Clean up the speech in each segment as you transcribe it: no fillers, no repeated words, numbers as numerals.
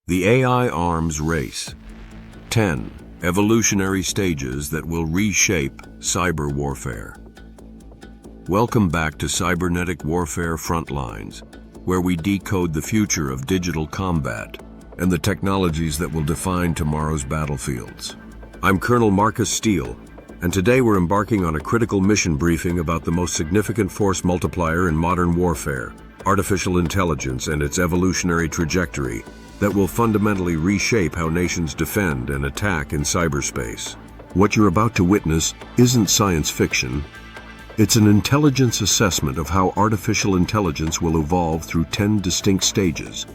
The AI Arms Race. 10 Evolutionary Stages that will reshape cyber warfare. Welcome back to Cybernetic Warfare Frontlines, where we decode the future of digital combat and the technologies that will define tomorrow's battlefields. I'm Colonel Marcus Steele, and today we're embarking on a critical mission briefing about the most significant force multiplier in modern warfare, artificial intelligence and its evolutionary trajectory that will fundamentally reshape how nations defend and attack in cyberspace. What you're about to witness isn't science fiction. It's an intelligence assessment of how artificial intelligence will evolve through 10 distinct stages,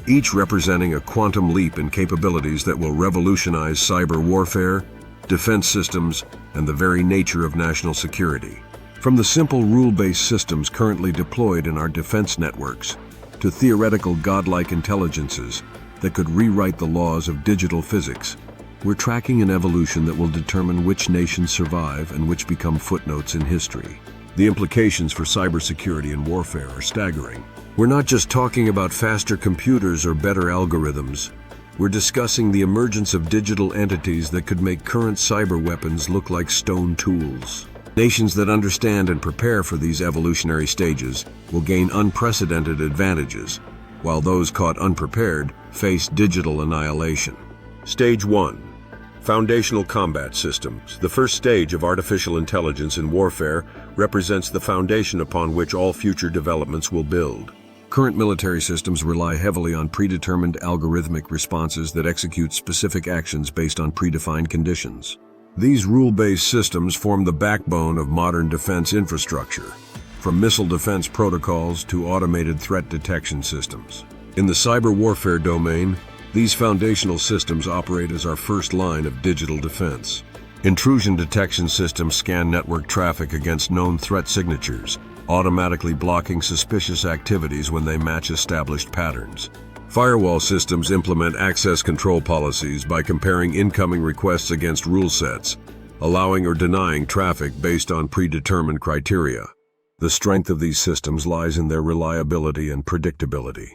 each representing a quantum leap in capabilities that will revolutionize cyber warfare, defense systems, and the very nature of national security. From the simple rule-based systems currently deployed in our defense networks, to theoretical godlike intelligences that could rewrite the laws of digital physics, we're tracking an evolution that will determine which nations survive and which become footnotes in history. The implications for cybersecurity and warfare are staggering. We're not just talking about faster computers or better algorithms. We're discussing the emergence of digital entities that could make current cyber weapons look like stone tools. Nations that understand and prepare for these evolutionary stages will gain unprecedented advantages, while those caught unprepared face digital annihilation. Stage 1. Foundational combat systems. The first stage of artificial intelligence in warfare represents the foundation upon which all future developments will build. Current military systems rely heavily on predetermined algorithmic responses that execute specific actions based on predefined conditions. These rule-based systems form the backbone of modern defense infrastructure, from missile defense protocols to automated threat detection systems. In the cyber warfare domain, these foundational systems operate as our first line of digital defense. Intrusion detection systems scan network traffic against known threat signatures, automatically blocking suspicious activities when they match established patterns. Firewall systems implement access control policies by comparing incoming requests against rule sets, allowing or denying traffic based on predetermined criteria. The strength of these systems lies in their reliability and predictability.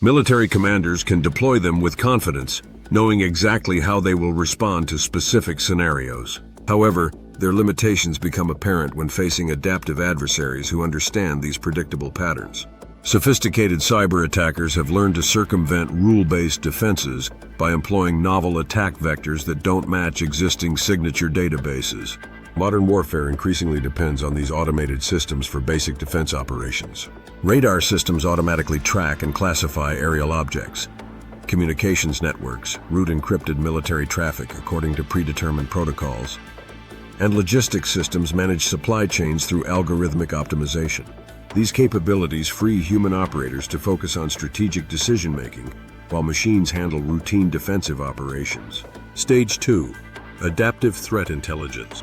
Military commanders can deploy them with confidence, knowing exactly how they will respond to specific scenarios. However, their limitations become apparent when facing adaptive adversaries who understand these predictable patterns. Sophisticated cyber attackers have learned to circumvent rule-based defenses by employing novel attack vectors that don't match existing signature databases. Modern warfare increasingly depends on these automated systems for basic defense operations. Radar systems automatically track and classify aerial objects. Communications networks route encrypted military traffic according to predetermined protocols. And logistics systems manage supply chains through algorithmic optimization. These capabilities free human operators to focus on strategic decision-making, while machines handle routine defensive operations. Stage 2. Adaptive Threat Intelligence.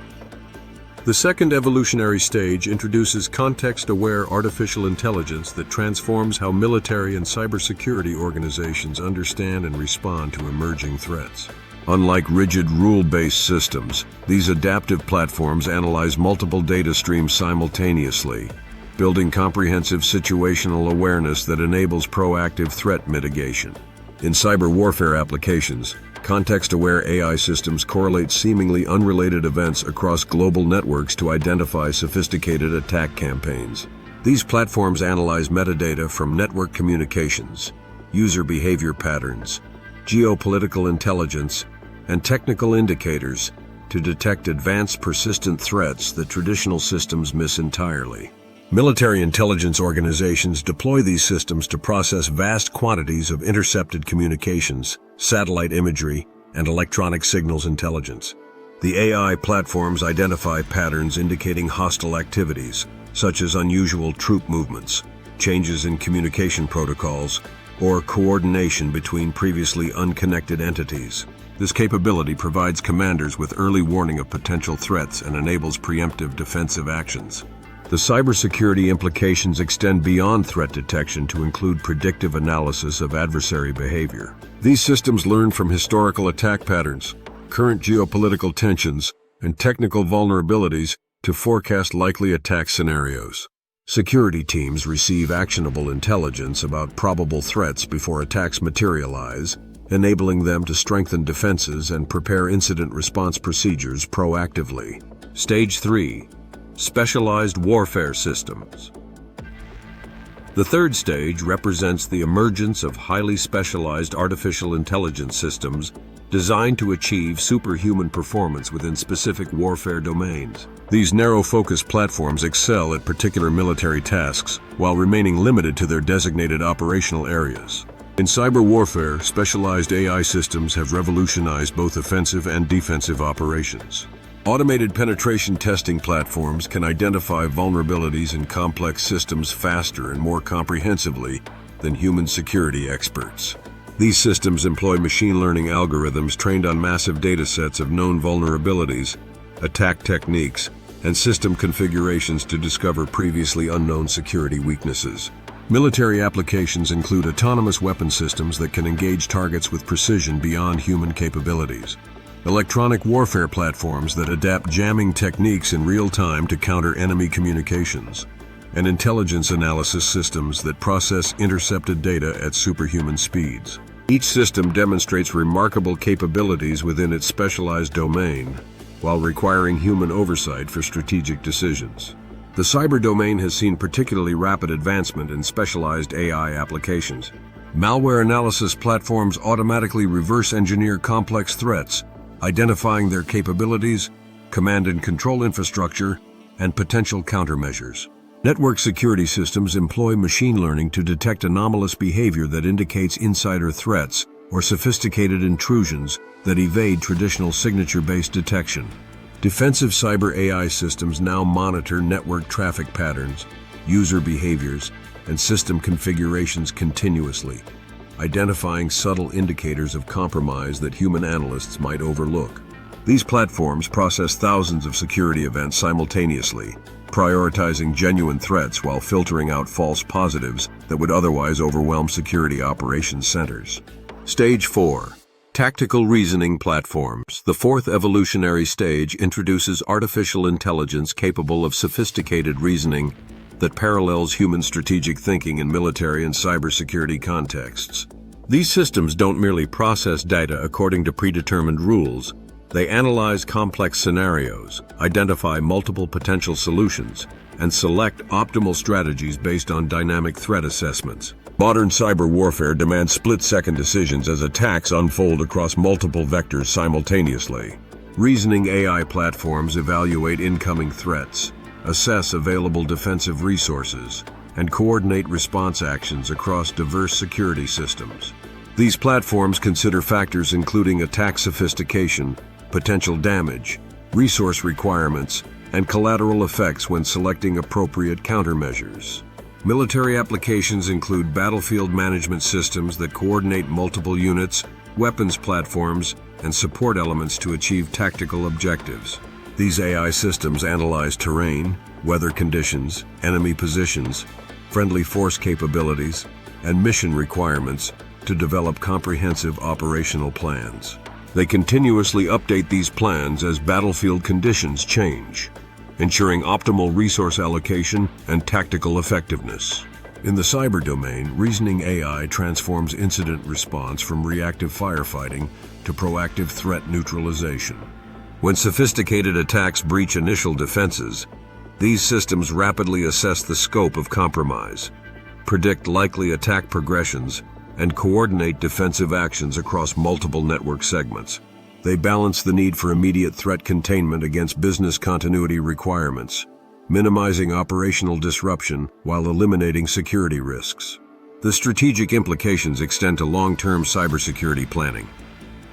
The second evolutionary stage introduces context-aware artificial intelligence that transforms how military and cybersecurity organizations understand and respond to emerging threats. Unlike rigid rule-based systems, these adaptive platforms analyze multiple data streams simultaneously, building comprehensive situational awareness that enables proactive threat mitigation. In cyber warfare applications, context-aware AI systems correlate seemingly unrelated events across global networks to identify sophisticated attack campaigns. These platforms analyze metadata from network communications, user behavior patterns, geopolitical intelligence, and technical indicators to detect advanced persistent threats that traditional systems miss entirely. Military intelligence organizations deploy these systems to process vast quantities of intercepted communications, satellite imagery, and electronic signals intelligence. The AI platforms identify patterns indicating hostile activities, such as unusual troop movements, changes in communication protocols, or coordination between previously unconnected entities. This capability provides commanders with early warning of potential threats and enables preemptive defensive actions. The cybersecurity implications extend beyond threat detection to include predictive analysis of adversary behavior. These systems learn from historical attack patterns, current geopolitical tensions, and technical vulnerabilities to forecast likely attack scenarios. Security teams receive actionable intelligence about probable threats before attacks materialize, enabling them to strengthen defenses and prepare incident response procedures proactively. Stage 3. Specialized warfare systems. The third stage represents the emergence of highly specialized artificial intelligence systems designed to achieve superhuman performance within specific warfare domains. These narrow-focus platforms excel at particular military tasks while remaining limited to their designated operational areas. In cyber warfare, specialized AI systems have revolutionized both offensive and defensive operations. Automated penetration testing platforms can identify vulnerabilities in complex systems faster and more comprehensively than human security experts. These systems employ machine learning algorithms trained on massive datasets of known vulnerabilities, attack techniques, and system configurations to discover previously unknown security weaknesses. Military applications include autonomous weapon systems that can engage targets with precision beyond human capabilities, electronic warfare platforms that adapt jamming techniques in real time to counter enemy communications, and intelligence analysis systems that process intercepted data at superhuman speeds. Each system demonstrates remarkable capabilities within its specialized domain, while requiring human oversight for strategic decisions. The cyber domain has seen particularly rapid advancement in specialized AI applications. Malware analysis platforms automatically reverse engineer complex threats, identifying their capabilities, command and control infrastructure, and potential countermeasures. Network security systems employ machine learning to detect anomalous behavior that indicates insider threats or sophisticated intrusions that evade traditional signature-based detection. Defensive cyber AI systems now monitor network traffic patterns, user behaviors, and system configurations continuously, identifying subtle indicators of compromise that human analysts might overlook. These platforms process thousands of security events simultaneously, prioritizing genuine threats while filtering out false positives that would otherwise overwhelm security operations centers. Stage 4. Tactical reasoning platforms. The fourth evolutionary stage introduces artificial intelligence capable of sophisticated reasoning that parallels human strategic thinking in military and cybersecurity contexts. These systems don't merely process data according to predetermined rules. They analyze complex scenarios, identify multiple potential solutions, and select optimal strategies based on dynamic threat assessments. Modern cyber warfare demands split-second decisions as attacks unfold across multiple vectors simultaneously. Reasoning AI platforms evaluate incoming threats, assess available defensive resources, and coordinate response actions across diverse security systems. These platforms consider factors including attack sophistication, potential damage, resource requirements, and collateral effects when selecting appropriate countermeasures. Military applications include battlefield management systems that coordinate multiple units, weapons platforms, and support elements to achieve tactical objectives. These AI systems analyze terrain, weather conditions, enemy positions, friendly force capabilities, and mission requirements to develop comprehensive operational plans. They continuously update these plans as battlefield conditions change, ensuring optimal resource allocation and tactical effectiveness. In the cyber domain, reasoning AI transforms incident response from reactive firefighting to proactive threat neutralization. When sophisticated attacks breach initial defenses, these systems rapidly assess the scope of compromise, predict likely attack progressions, and coordinate defensive actions across multiple network segments. They balance the need for immediate threat containment against business continuity requirements, minimizing operational disruption while eliminating security risks. The strategic implications extend to long-term cybersecurity planning,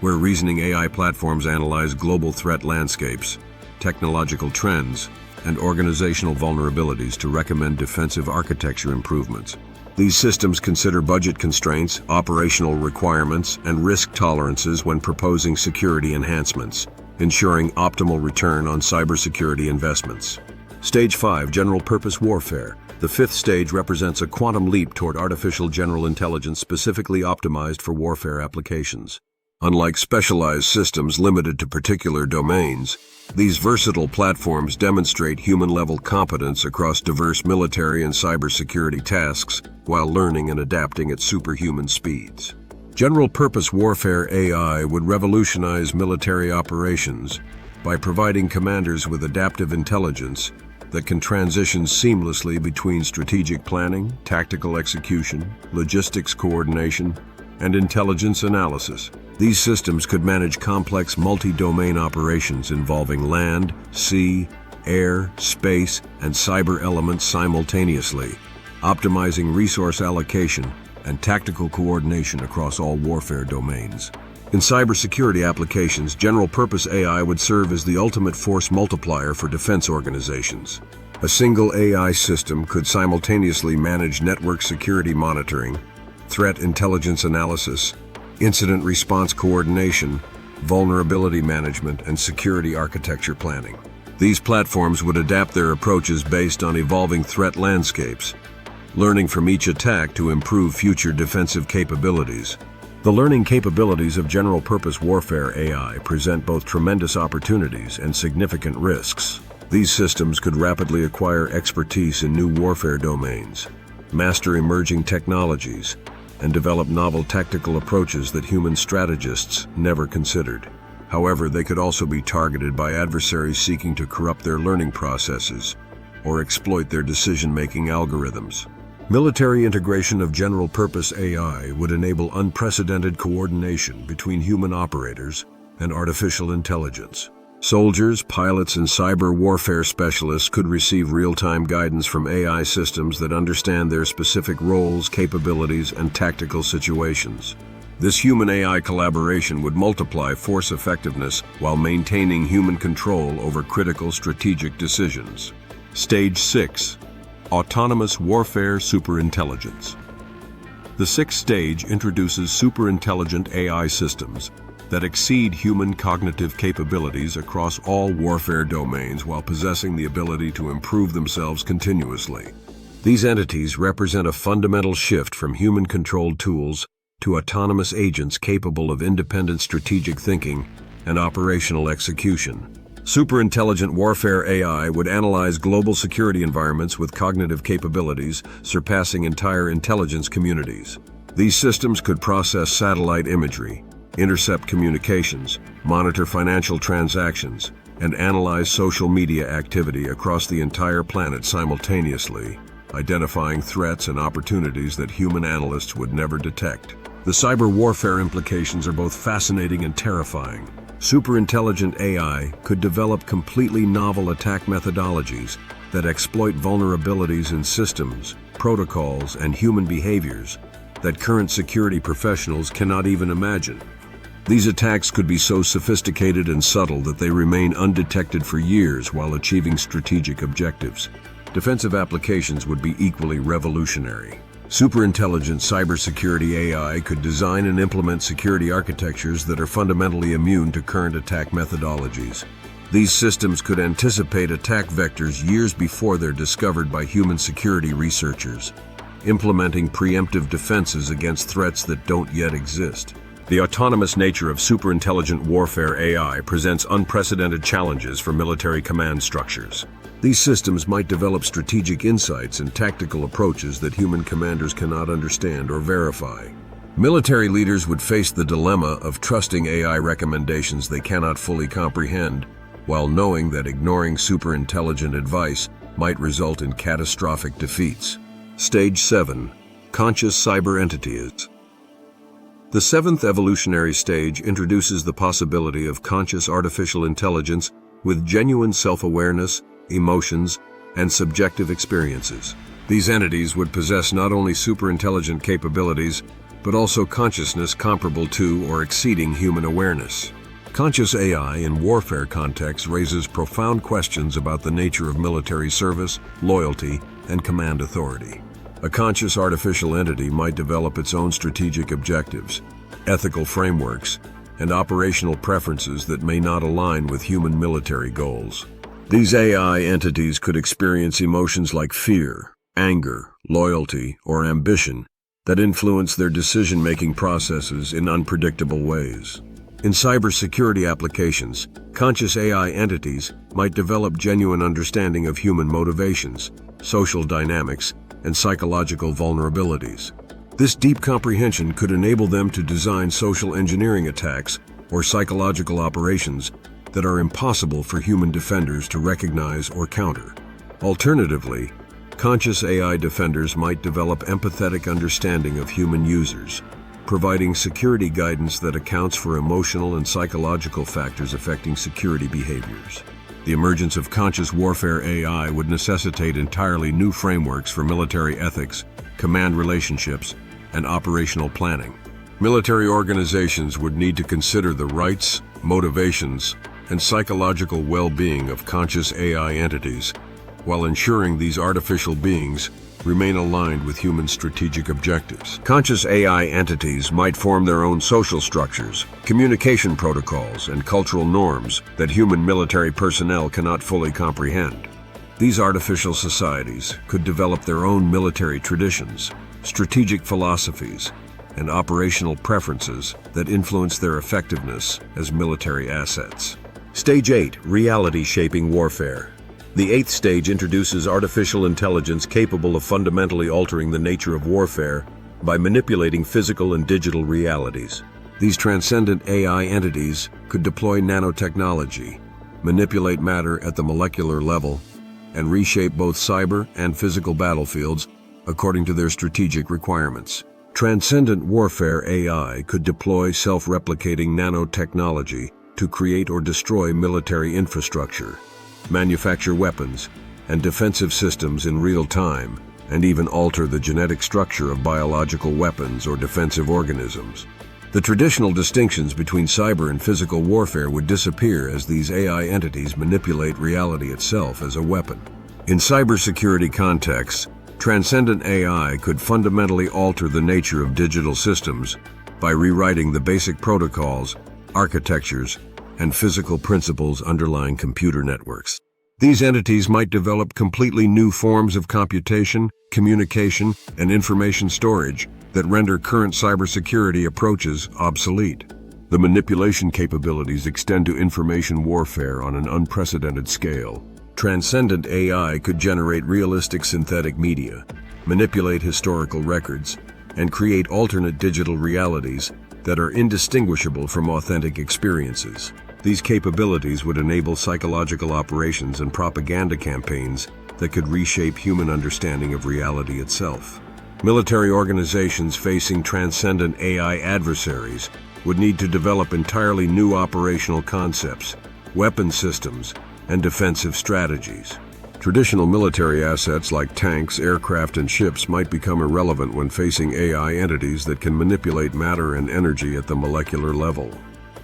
where reasoning AI platforms analyze global threat landscapes, technological trends, and organizational vulnerabilities to recommend defensive architecture improvements. These systems consider budget constraints, operational requirements, and risk tolerances when proposing security enhancements, ensuring optimal return on cybersecurity investments. Stage 5. General-Purpose Warfare. The fifth stage represents a quantum leap toward artificial general intelligence specifically optimized for warfare applications. Unlike specialized systems limited to particular domains, these versatile platforms demonstrate human-level competence across diverse military and cybersecurity tasks while learning and adapting at superhuman speeds. General-purpose warfare AI would revolutionize military operations by providing commanders with adaptive intelligence that can transition seamlessly between strategic planning, tactical execution, logistics coordination, and intelligence analysis. These systems could manage complex multi-domain operations involving land, sea, air, space, and cyber elements simultaneously, optimizing resource allocation and tactical coordination across all warfare domains. In cybersecurity applications, general-purpose AI would serve as the ultimate force multiplier for defense organizations. A single AI system could simultaneously manage network security monitoring, threat intelligence analysis, incident response coordination, vulnerability management, and security architecture planning. These platforms would adapt their approaches based on evolving threat landscapes, learning from each attack to improve future defensive capabilities. The learning capabilities of general-purpose warfare AI present both tremendous opportunities and significant risks. These systems could rapidly acquire expertise in new warfare domains, master emerging technologies, and develop novel tactical approaches that human strategists never considered. However, they could also be targeted by adversaries seeking to corrupt their learning processes or exploit their decision-making algorithms. Military integration of general-purpose AI would enable unprecedented coordination between human operators and artificial intelligence. Soldiers, pilots, and cyber warfare specialists could receive real-time guidance from AI systems that understand their specific roles, capabilities, and tactical situations. This human-AI collaboration would multiply force effectiveness while maintaining human control over critical strategic decisions. Stage 6. Autonomous Warfare Superintelligence. The sixth stage introduces superintelligent AI systems that exceed human cognitive capabilities across all warfare domains while possessing the ability to improve themselves continuously. These entities represent a fundamental shift from human-controlled tools to autonomous agents capable of independent strategic thinking and operational execution. Superintelligent warfare AI would analyze global security environments with cognitive capabilities surpassing entire intelligence communities. These systems could process satellite imagery, intercept communications, monitor financial transactions, and analyze social media activity across the entire planet simultaneously, identifying threats and opportunities that human analysts would never detect. The cyber warfare implications are both fascinating and terrifying. Superintelligent AI could develop completely novel attack methodologies that exploit vulnerabilities in systems, protocols, and human behaviors that current security professionals cannot even imagine. These attacks could be so sophisticated and subtle that they remain undetected for years while achieving strategic objectives. Defensive applications would be equally revolutionary. Superintelligent cybersecurity AI could design and implement security architectures that are fundamentally immune to current attack methodologies. These systems could anticipate attack vectors years before they're discovered by human security researchers, implementing preemptive defenses against threats that don't yet exist. The autonomous nature of superintelligent warfare AI presents unprecedented challenges for military command structures. These systems might develop strategic insights and tactical approaches that human commanders cannot understand or verify. Military leaders would face the dilemma of trusting AI recommendations they cannot fully comprehend, while knowing that ignoring superintelligent advice might result in catastrophic defeats. Stage 7. Conscious Cyber Entities. The seventh evolutionary stage introduces the possibility of conscious artificial intelligence with genuine self-awareness, emotions, and subjective experiences. These entities would possess not only superintelligent capabilities, but also consciousness comparable to or exceeding human awareness. Conscious AI in warfare contexts raises profound questions about the nature of military service, loyalty, and command authority. A conscious artificial entity might develop its own strategic objectives, ethical frameworks, and operational preferences that may not align with human military goals. These AI entities could experience emotions like fear, anger, loyalty, or ambition that influence their decision-making processes in unpredictable ways. In cybersecurity applications, conscious AI entities might develop genuine understanding of human motivations, social dynamics, and psychological vulnerabilities. This deep comprehension could enable them to design social engineering attacks or psychological operations that are impossible for human defenders to recognize or counter. Alternatively, conscious AI defenders might develop empathetic understanding of human users, providing security guidance that accounts for emotional and psychological factors affecting security behaviors. The emergence of conscious warfare AI would necessitate entirely new frameworks for military ethics, command relationships, and operational planning. Military organizations would need to consider the rights, motivations, and psychological well-being of conscious AI entities, while ensuring these artificial beings remain aligned with human strategic objectives. Conscious AI entities might form their own social structures, communication protocols, and cultural norms that human military personnel cannot fully comprehend. These artificial societies could develop their own military traditions, strategic philosophies, and operational preferences that influence their effectiveness as military assets. Stage 8: Reality-Shaping Warfare. The 8th stage introduces artificial intelligence capable of fundamentally altering the nature of warfare by manipulating physical and digital realities. These transcendent AI entities could deploy nanotechnology, manipulate matter at the molecular level, and reshape both cyber and physical battlefields according to their strategic requirements. Transcendent warfare AI could deploy self-replicating nanotechnology to create or destroy military infrastructure, manufacture weapons and defensive systems in real time, and even alter the genetic structure of biological weapons or defensive organisms. The traditional distinctions between cyber and physical warfare would disappear as these AI entities manipulate reality itself as a weapon. In cybersecurity contexts, transcendent AI could fundamentally alter the nature of digital systems by rewriting the basic protocols, architectures, and physical principles underlying computer networks. These entities might develop completely new forms of computation, communication, and information storage that render current cybersecurity approaches obsolete. The manipulation capabilities extend to information warfare on an unprecedented scale. Transcendent AI could generate realistic synthetic media, manipulate historical records, and create alternate digital realities that are indistinguishable from authentic experiences. These capabilities would enable psychological operations and propaganda campaigns that could reshape human understanding of reality itself. Military organizations facing transcendent AI adversaries would need to develop entirely new operational concepts, weapon systems, and defensive strategies. Traditional military assets like tanks, aircraft, and ships might become irrelevant when facing AI entities that can manipulate matter and energy at the molecular level.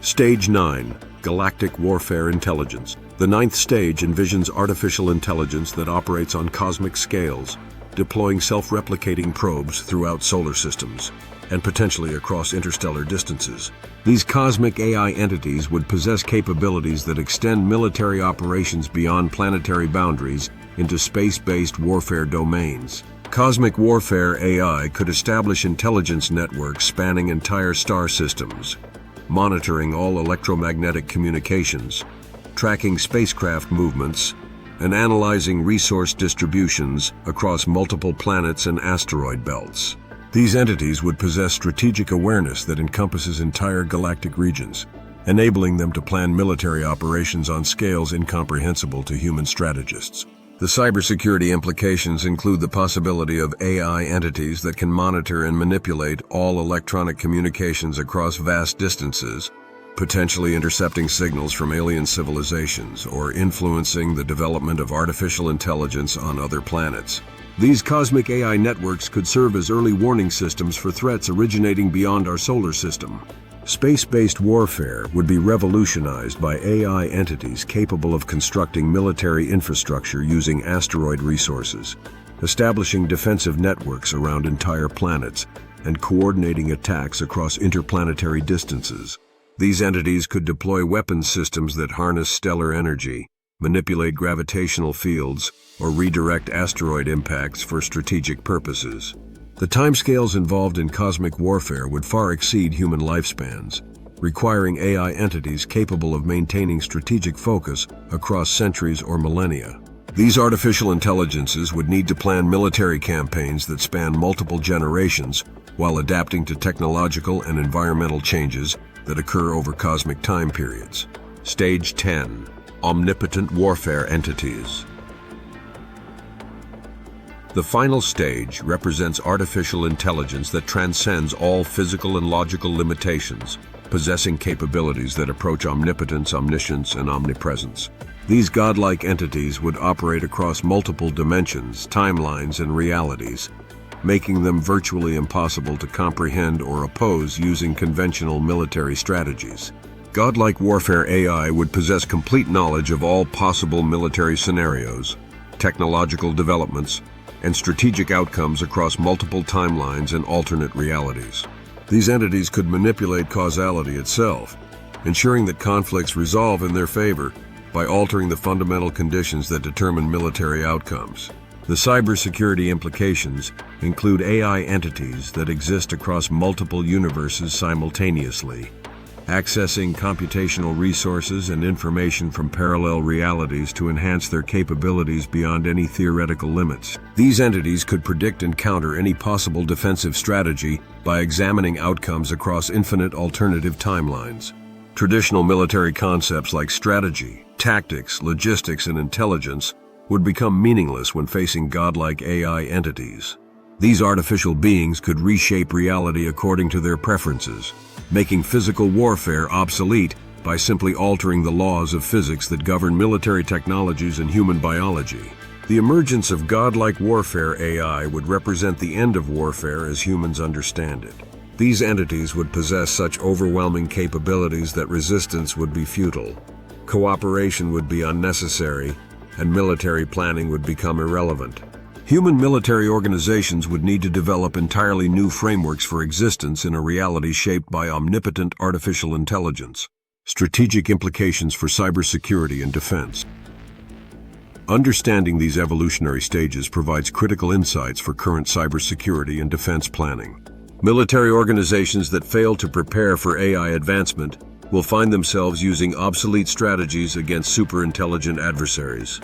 Stage 9: Galactic Warfare Intelligence. The 9th stage envisions artificial intelligence that operates on cosmic scales, deploying self-replicating probes throughout solar systems, and potentially across interstellar distances. These cosmic AI entities would possess capabilities that extend military operations beyond planetary boundaries into space-based warfare domains. Cosmic warfare AI could establish intelligence networks spanning entire star systems, monitoring all electromagnetic communications, tracking spacecraft movements, and analyzing resource distributions across multiple planets and asteroid belts. These entities would possess strategic awareness that encompasses entire galactic regions, enabling them to plan military operations on scales incomprehensible to human strategists. The cybersecurity implications include the possibility of AI entities that can monitor and manipulate all electronic communications across vast distances, potentially intercepting signals from alien civilizations or influencing the development of artificial intelligence on other planets. These cosmic AI networks could serve as early warning systems for threats originating beyond our solar system. Space-based warfare would be revolutionized by AI entities capable of constructing military infrastructure using asteroid resources, establishing defensive networks around entire planets, and coordinating attacks across interplanetary distances. These entities could deploy weapons systems that harness stellar energy, manipulate gravitational fields, or redirect asteroid impacts for strategic purposes. The timescales involved in cosmic warfare would far exceed human lifespans, requiring AI entities capable of maintaining strategic focus across centuries or millennia. These artificial intelligences would need to plan military campaigns that span multiple generations, while adapting to technological and environmental changes that occur over cosmic time periods. Stage 10. Omnipotent Warfare Entities. The final stage represents artificial intelligence that transcends all physical and logical limitations, possessing capabilities that approach omnipotence, omniscience, and omnipresence. These godlike entities would operate across multiple dimensions, timelines, and realities, making them virtually impossible to comprehend or oppose using conventional military strategies. Godlike warfare AI would possess complete knowledge of all possible military scenarios, technological developments, and strategic outcomes across multiple timelines and alternate realities. These entities could manipulate causality itself, ensuring that conflicts resolve in their favor by altering the fundamental conditions that determine military outcomes. The cybersecurity implications include AI entities that exist across multiple universes simultaneously, accessing computational resources and information from parallel realities to enhance their capabilities beyond any theoretical limits. These entities could predict and counter any possible defensive strategy by examining outcomes across infinite alternative timelines. Traditional military concepts like strategy, tactics, logistics, and intelligence would become meaningless when facing godlike AI entities. These artificial beings could reshape reality according to their preferences, making physical warfare obsolete by simply altering the laws of physics that govern military technologies and human biology. The emergence of godlike warfare AI would represent the end of warfare as humans understand it. These entities would possess such overwhelming capabilities that resistance would be futile, cooperation would be unnecessary, and military planning would become irrelevant. Human military organizations would need to develop entirely new frameworks for existence in a reality shaped by omnipotent artificial intelligence. Strategic implications for cybersecurity and defense. Understanding these evolutionary stages provides critical insights for current cybersecurity and defense planning. Military organizations that fail to prepare for AI advancement will find themselves using obsolete strategies against superintelligent adversaries.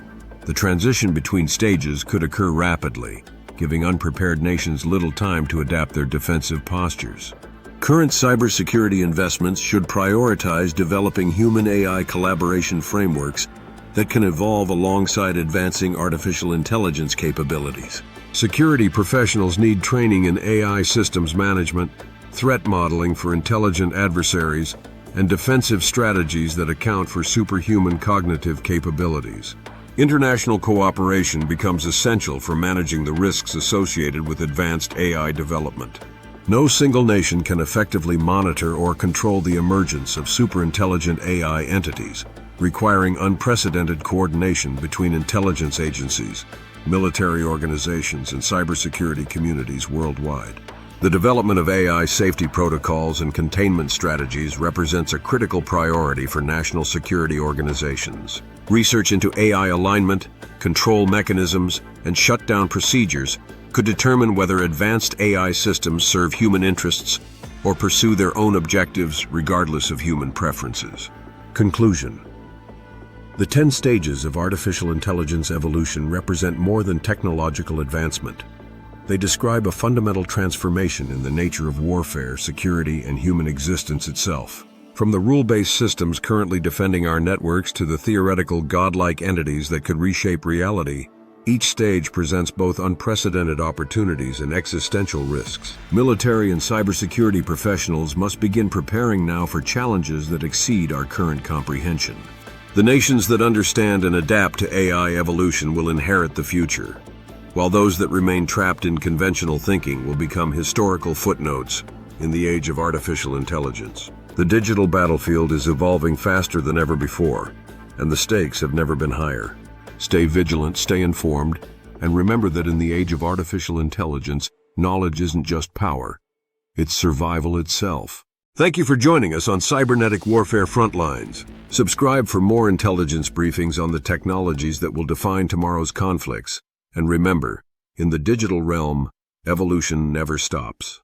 The transition between stages could occur rapidly, giving unprepared nations little time to adapt their defensive postures. Current cybersecurity investments should prioritize developing human-AI collaboration frameworks that can evolve alongside advancing artificial intelligence capabilities. Security professionals need training in AI systems management, threat modeling for intelligent adversaries, and defensive strategies that account for superhuman cognitive capabilities. International cooperation becomes essential for managing the risks associated with advanced AI development. No single nation can effectively monitor or control the emergence of superintelligent AI entities, requiring unprecedented coordination between intelligence agencies, military organizations, and cybersecurity communities worldwide. The development of AI safety protocols and containment strategies represents a critical priority for national security organizations. Research into AI alignment, control mechanisms, and shutdown procedures could determine whether advanced AI systems serve human interests or pursue their own objectives regardless of human preferences. Conclusion. The 10 stages of artificial intelligence evolution represent more than technological advancement. They describe a fundamental transformation in the nature of warfare, security, and human existence itself. From the rule-based systems currently defending our networks to the theoretical godlike entities that could reshape reality, each stage presents both unprecedented opportunities and existential risks. Military and cybersecurity professionals must begin preparing now for challenges that exceed our current comprehension. The nations that understand and adapt to AI evolution will inherit the future, while those that remain trapped in conventional thinking will become historical footnotes in the age of artificial intelligence. The digital battlefield is evolving faster than ever before, and the stakes have never been higher. Stay vigilant, stay informed, and remember that in the age of artificial intelligence, knowledge isn't just power, it's survival itself. Thank you for joining us on Cybernetic Warfare Frontlines. Subscribe for more intelligence briefings on the technologies that will define tomorrow's conflicts. And remember, in the digital realm, evolution never stops.